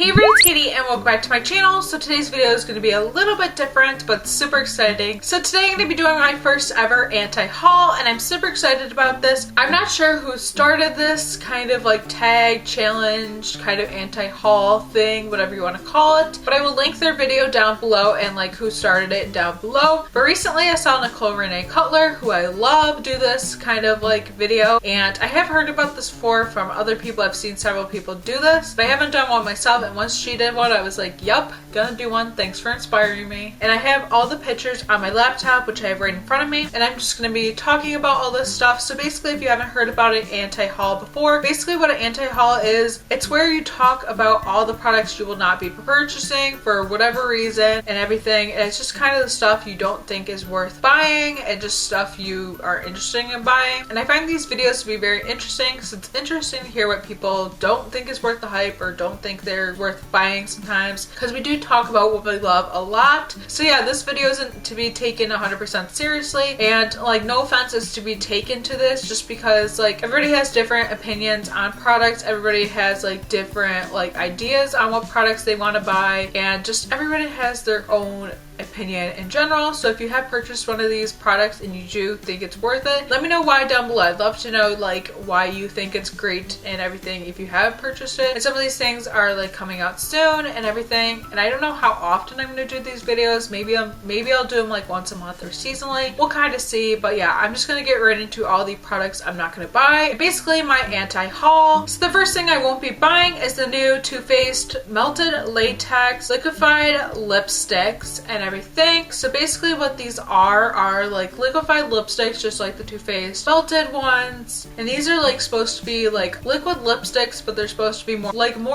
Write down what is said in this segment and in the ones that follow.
Hey everybody, it's Katie and welcome back to my channel. So today's video is going to be a little bit different but super exciting. So today I'm going to be doing my first ever anti-haul and I'm super excited about this. I'm not sure who started this kind of like tag, challenge, kind of anti-haul thing, whatever you want to call it. But I will link their video down below and like who started it down below. But recently I saw Nicole Renee Cutler, who I love, do this kind of like video. And I have heard about this before from other people. I've seen several people do this, but I haven't done one myself. And once she did one, I was like, yup, gonna do one. Thanks for inspiring me. And I have all the pictures on my laptop, which I have right in front of me. And I'm just gonna be talking about all this stuff. So basically, if you haven't heard about an anti-haul before, basically what an anti-haul is, it's where you talk about all the products you will not be purchasing for whatever reason and everything. And it's just kind of the stuff you don't think is worth buying and just stuff you are interested in buying. And I find these videos to be very interesting because it's interesting to hear what people don't think is worth the hype or don't think they're worth buying sometimes, because we do talk about what we love a lot. So yeah, this video isn't to be taken 100% seriously, and like no offense is to be taken to this, just because like everybody has different opinions on products, everybody has like different like ideas on what products they want to buy, and just everybody has their own opinion in general. So if you have purchased one of these products and you do think it's worth it, let me know why down below. I'd love to know like why you think it's great and everything if you have purchased it. And some of these things are like coming out soon and everything, and I don't know how often I'm going to do these videos. Maybe I'll do them like once a month or seasonally. We'll kind of see, but yeah, I'm just going to get right into all the products I'm not going to buy. Basically my anti-haul. So the first thing I won't be buying is the new Too Faced Melted Latex Liquefied Lipsticks and everything. So basically what these are like liquefied lipsticks, just like the Too Faced melted ones. And these are like supposed to be like liquid lipsticks, but they're supposed to be more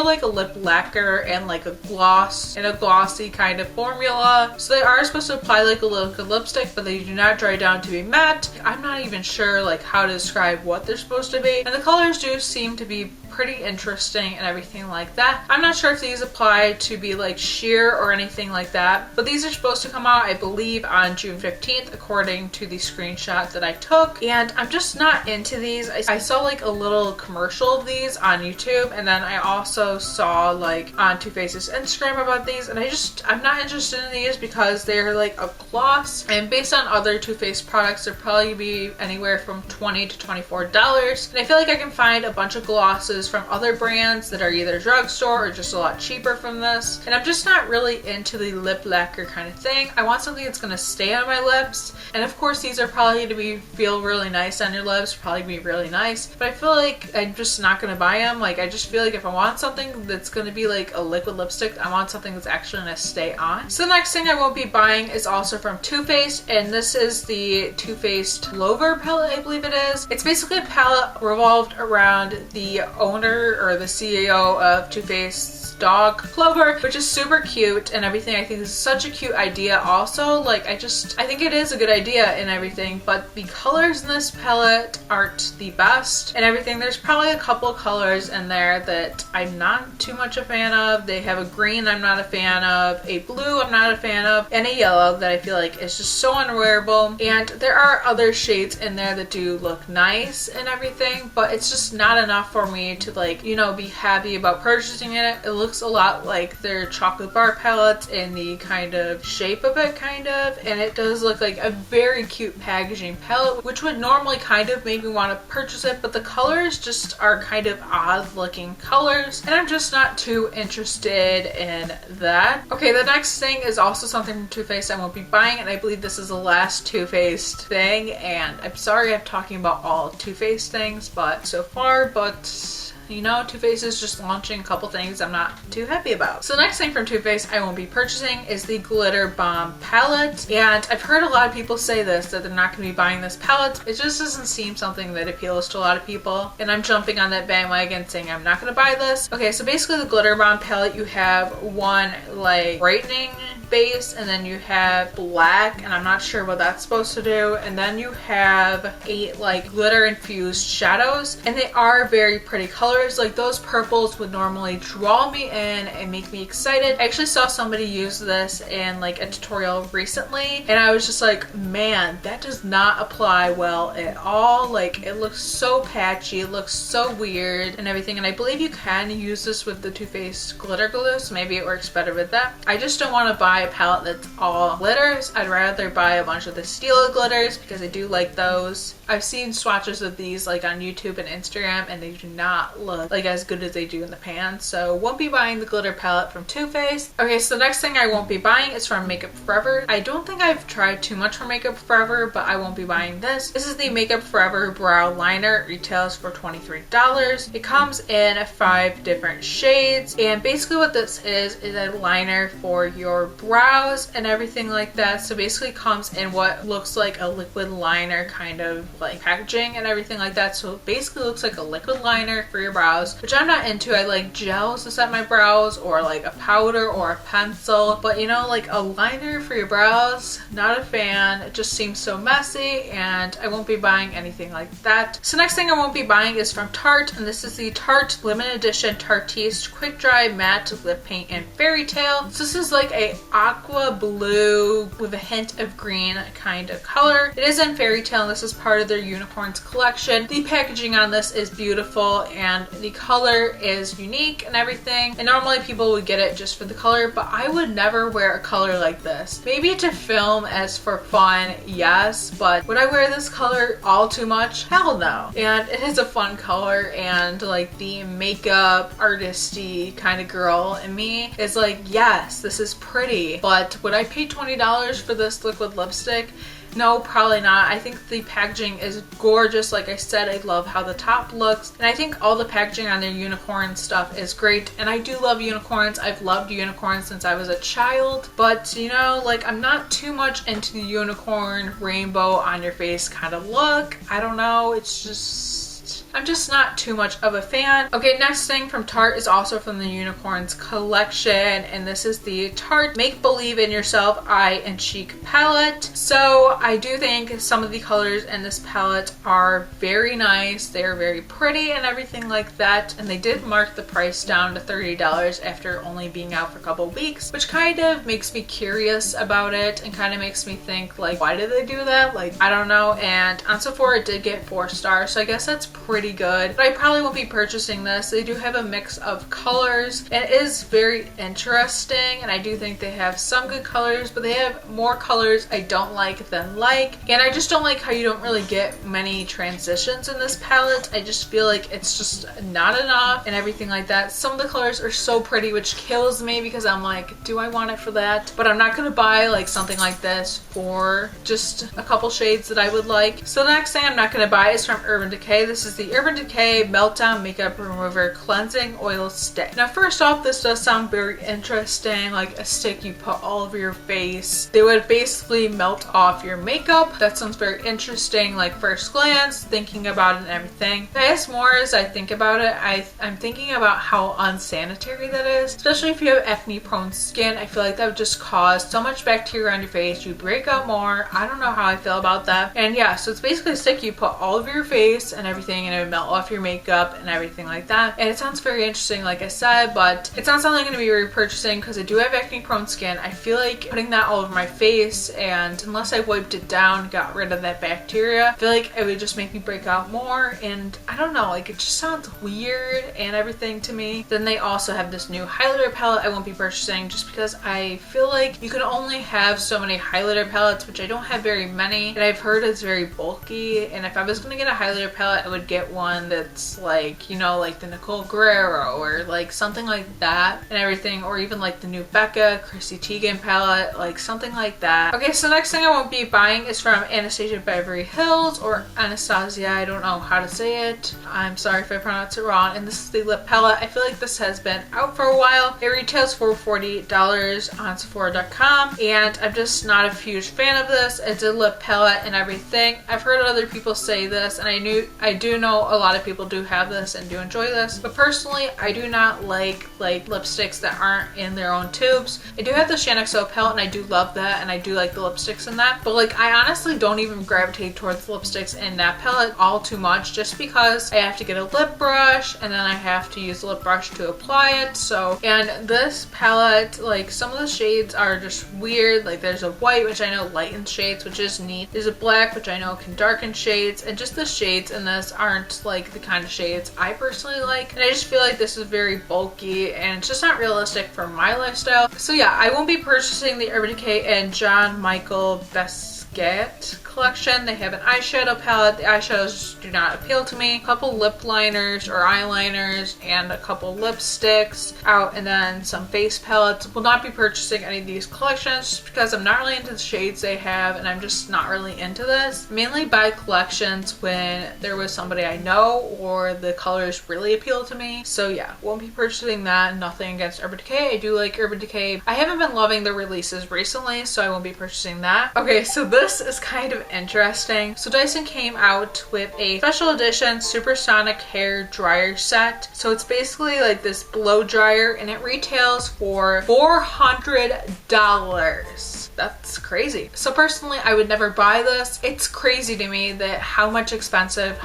like a lip lacquer and like a gloss and a glossy kind of formula. So they are supposed to apply like a liquid lipstick, but they do not dry down to be matte. I'm not even sure like how to describe what they're supposed to be. And the colors do seem to be pretty interesting and everything like that. I'm not sure if these apply to be like sheer or anything like that, but these are supposed to come out, I believe, on June 15th according to the screenshot that I took. And I'm just not into these. I saw like a little commercial of these on YouTube, and then I also saw like on Too Faced's Instagram about these, and I'm not interested in these because they're like a gloss, and based on other Too Faced products they're probably be anywhere from $20 to $24, and I feel like I can find a bunch of glosses from other brands that are either drugstore or just a lot cheaper from this. And I'm just not really into the lip lacquer kind of thing. I want something that's going to stay on my lips, and of course these are probably to feel really nice on your lips, probably be really nice, but I feel like I'm just not going to buy them. Like I just feel like if I want something that's going to be like a liquid lipstick, I want something that's actually going to stay on. So the next thing I won't be buying is also from Too Faced, and this is the Too Faced Clover palette, I believe it is. It's basically a palette revolved around the owner or the CEO of Too Faced's dog Clover, which is super cute and everything. I think this is such a cute idea also. Like I think it is a good idea and everything, but the colors in this palette aren't the best and everything. There's probably a couple colors in there that I'm not too much a fan of. They have a green I'm not a fan of, a blue I'm not a fan of, and a yellow that I feel like is just so unwearable. And there are other shades in there that do look nice and everything, but it's just not enough for me to like, you know, be happy about purchasing it. It looks a lot like their chocolate bar palettes in the kind of shape of it kind of, and it does look like a very cute packaging palette, which would normally kind of make me want to purchase it, but the colors just are kind of odd looking colors and I'm just not too interested in that. Okay, the next thing is also something from Too Faced I won't be buying, and I believe this is the last Too Faced thing, and I'm sorry I'm talking about all Too Faced things but so far, but you know, Too Faced is just launching a couple things I'm not too happy about. So the next thing from Too Faced I won't be purchasing is the Glitter Bomb palette. And I've heard a lot of people say this, that they're not going to be buying this palette. It just doesn't seem something that appeals to a lot of people. And I'm jumping on that bandwagon saying I'm not going to buy this. Okay, so basically the Glitter Bomb palette, you have one like brightening base, and then you have black, and I'm not sure what that's supposed to do, and then you have 8 like glitter infused shadows, and they are very pretty colors. Like those purples would normally draw me in and make me excited. I actually saw somebody use this in like a tutorial recently, and I was just like, man, that does not apply well at all. Like it looks so patchy, it looks so weird and everything, and I believe you can use this with the Too Faced glitter glue, so maybe it works better with that. I just don't want to buy a palette that's all glitters. I'd rather buy a bunch of the steel glitters because I do like those. I've seen swatches of these like on YouTube and Instagram, and they do not look like as good as they do in the pan, so won't be buying the glitter palette from Too Faced. Okay, so the next thing I won't be buying is from Makeup Forever. I don't think I've tried too much from Makeup Forever, but I won't be buying this. This is the Makeup Forever Brow Liner. It retails for $23. It comes in 5 different shades, and basically what this is a liner for your brows and everything like that. So basically it comes in what looks like a liquid liner kind of like packaging and everything like that. So it basically looks like a liquid liner for your brows, which I'm not into. I like gels to set my brows, or like a powder or a pencil, but you know, like a liner for your brows, not a fan. It just seems so messy, and I won't be buying anything like that. So next thing I won't be buying is from Tarte, and this is the Tarte limited edition Tarteist Quick Dry Matte Lip Paint in Fairy Tale. So this is like a aqua blue with a hint of green kind of color. It is in Fairy Tale, and this is part of their Unicorns collection. The packaging on this is beautiful, and the color is unique and everything, and normally people would get it just for the color, but I would never wear a color like this. Maybe to film as for fun, yes, but would I wear this color all too much? Hell no. And it is a fun color, and like the makeup artisty kind of girl in me is like, yes, this is pretty, but would I pay $20 for this liquid lipstick? No, probably not. I think the packaging is gorgeous. Like I said, I love how the top looks, and I think all the packaging on their unicorn stuff is great, and I do love unicorns. I've loved unicorns since I was a child, but you know, like I'm not too much into the unicorn rainbow on your face kind of look. I don't know, it's just, I'm just not too much of a fan. Okay, next thing from Tarte is also from the Unicorns collection, and this is the Tarte Make Believe in Yourself Eye and Cheek palette. So I do think some of the colors in this palette are very nice. They're very pretty and everything like that, and they did mark the price down to $30 after only being out for a couple weeks, which kind of makes me curious about it and kind of makes me think like, why did they do that? Like, I don't know. And on Sephora it did get 4 stars, so I guess that's pretty good, but I probably won't be purchasing this. They do have a mix of colors, and it is very interesting, and I do think they have some good colors, but they have more colors I don't like than like, and I just don't like how you don't really get many transitions in this palette. I just feel like it's just not enough and everything like that. Some of the colors are so pretty, which kills me because I'm like, do I want it for that? But I'm not gonna buy like something like this for just a couple shades that I would like. So the next thing I'm not gonna buy is from Urban Decay. This is the Urban Decay Meltdown Makeup Remover Cleansing Oil Stick. Now first off, this does sound very interesting, like a stick you put all over your face. They would basically melt off your makeup. That sounds very interesting, like first glance, thinking about it and everything. I guess more as I think about it, I'm thinking about how unsanitary that is, especially if you have acne prone skin. I feel like that would just cause so much bacteria on your face. You break out more. I don't know how I feel about that. And yeah, so it's basically a stick you put all over your face and everything, and it would melt off your makeup and everything like that. And it sounds very interesting, like I said, but it's not something I'm going to be repurchasing because I do have acne prone skin. I feel like putting that all over my face, and unless I wiped it down, got rid of that bacteria, I feel like it would just make me break out more, and I don't know, like it just sounds weird and everything to me. Then they also have this new highlighter palette I won't be purchasing just because I feel like you can only have so many highlighter palettes, which I don't have very many, and I've heard it's very bulky, and if I was going to get a highlighter palette, I would get one that's like, you know, like the Nicole Guerrero or like something like that and everything, or even like the new Becca Chrissy Teigen palette, like something like that. Okay, so next thing I won't be buying is from Anastasia Beverly Hills, or Anastasia, I don't know how to say it. I'm sorry if I pronounce it wrong. And this is the lip palette. I feel like this has been out for a while. It retails for $48 on Sephora.com, and I'm just not a huge fan of this. It's a lip palette and everything. I've heard other people say this, and I do know know a lot of people do have this and do enjoy this, but personally I do not like lipsticks that aren't in their own tubes. I do have the Katiexobeauty palette and I do love that, and I do like the lipsticks in that, but like I honestly don't even gravitate towards lipsticks in that palette all too much, just because I have to get a lip brush and then I have to use the lip brush to apply it. So, and this palette, like some of the shades are just weird. Like there's a white, which I know lightens shades, which is neat. There's a black, which I know can darken shades, and just the shades in this aren't like the kind of shades I personally like, and I just feel like this is very bulky and it's just not realistic for my lifestyle. So yeah, I won't be purchasing the Urban Decay and John Michael Basquiat collection. They have an eyeshadow palette. The eyeshadows do not appeal to me. A couple lip liners or eyeliners and a couple lipsticks out, and then some face palettes. Will not be purchasing any of these collections just because I'm not really into the shades they have, and I'm just not really into this. Mainly buy collections when there was somebody I know or the colors really appeal to me. So yeah, won't be purchasing that. Nothing against Urban Decay. I do like Urban Decay. I haven't been loving the releases recently, so I won't be purchasing that. Okay, so this is kind of interesting. So Dyson came out with a special edition supersonic hair dryer set. So it's basically like this blow dryer, and it retails for $400. That's crazy. So personally, I would never buy this. It's crazy to me that how expensive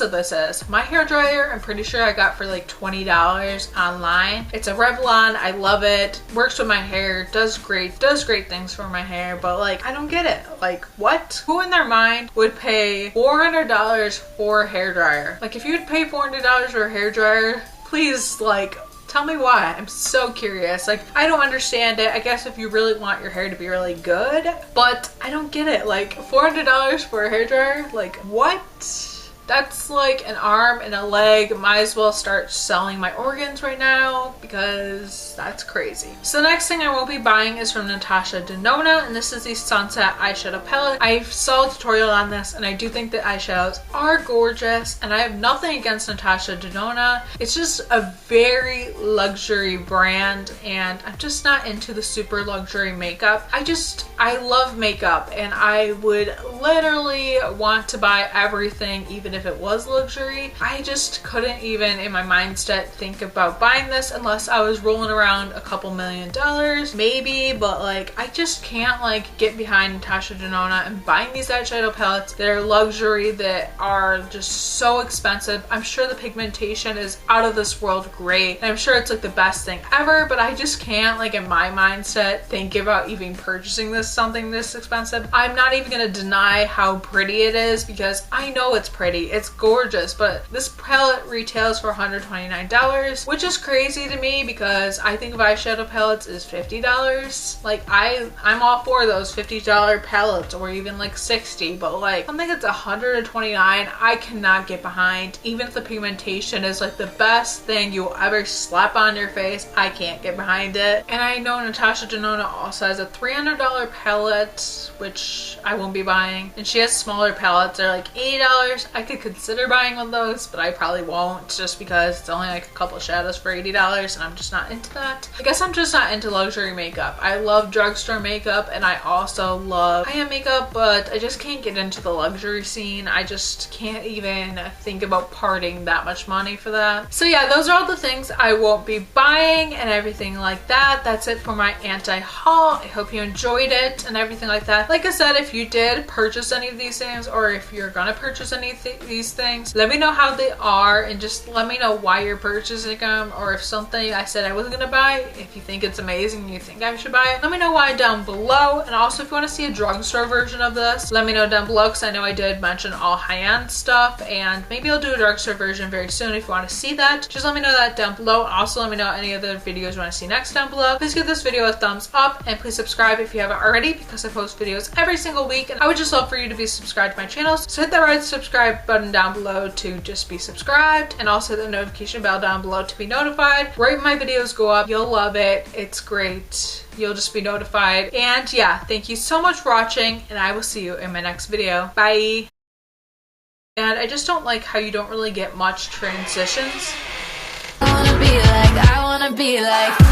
this is. My hair dryer, I'm pretty sure I got for like $20 online. It's a Revlon. I love it. Works with my hair. Does great things for my hair. But like, I don't get it. Like, what? Who in their mind would pay $400 for a hair dryer? Like, if you would pay $400 for a hair dryer, please, like, tell me why. I'm so curious. Like, I don't understand it. I guess if you really want your hair to be really good, but I don't get it. Like, $400 for a hair dryer? Like, what? That's like an arm and a leg. Might as well start selling my organs right now because that's crazy. So the next thing I won't be buying is from Natasha Denona, and this is the Sunset eyeshadow palette. I saw a tutorial on this and I do think the eyeshadows are gorgeous, and I have nothing against Natasha Denona. It's just a very luxury brand, and I'm just not into the super luxury makeup. I love makeup, and I would literally want to buy everything even if it was luxury. I just couldn't even in my mindset think about buying this unless I was rolling around a couple $1,000,000 maybe, but like I just can't like get behind Natasha Denona and buying these eyeshadow palettes that are luxury, that are just so expensive. I'm sure the pigmentation is out of this world great, and I'm sure it's like the best thing ever, but I just can't like in my mindset think about even purchasing something this expensive. I'm not even gonna deny how pretty it is because I know it's pretty. It's gorgeous, but this palette retails for $129, which is crazy to me because I think of eyeshadow palettes is $50. Like I'm all for those $50 palettes, or even like $60, but like something that's $129 I cannot get behind. Even if the pigmentation is like the best thing you'll ever slap on your face, I can't get behind it. And I know Natasha Denona also has a $300 palette, which I won't be buying, and she has smaller palettes. They're like $80. I could consider buying one of those, but I probably won't just because it's only like a couple shadows for $80 and I'm just not into that. I guess I'm just not into luxury makeup. I love drugstore makeup and I also love high-end makeup, but I just can't get into the luxury scene. I just can't even think about parting that much money for that. So yeah, those are all the things I won't be buying and everything like that. That's it for my anti-haul. I hope you enjoyed it and everything like that. Like I said, if you did purchase any of these things, or if you're gonna purchase any of these things, let me know how they are and just let me know why you're purchasing them, or if something I said I wasn't gonna buy, if you think it's amazing and you think I should buy it, let me know why down below. And also if you want to see a drugstore version of this, let me know down below, because I know I did mention all high-end stuff, and maybe I'll do a drugstore version very soon. If you want to see that, just let me know that down below. Also let me know any other videos you want to see next down below. Please give this video a thumbs up and please subscribe if you haven't already, because I post videos every single week and I would just love for you to be subscribed to my channel. So hit that red subscribe button down below to just be subscribed, and also hit the notification bell down below to be notified right when my videos go up. You'll love it. It's great. You'll just be notified. And yeah, thank you so much for watching, and I will see you in my next video. Bye. And I just don't like how you don't really get much transitions. I wanna be like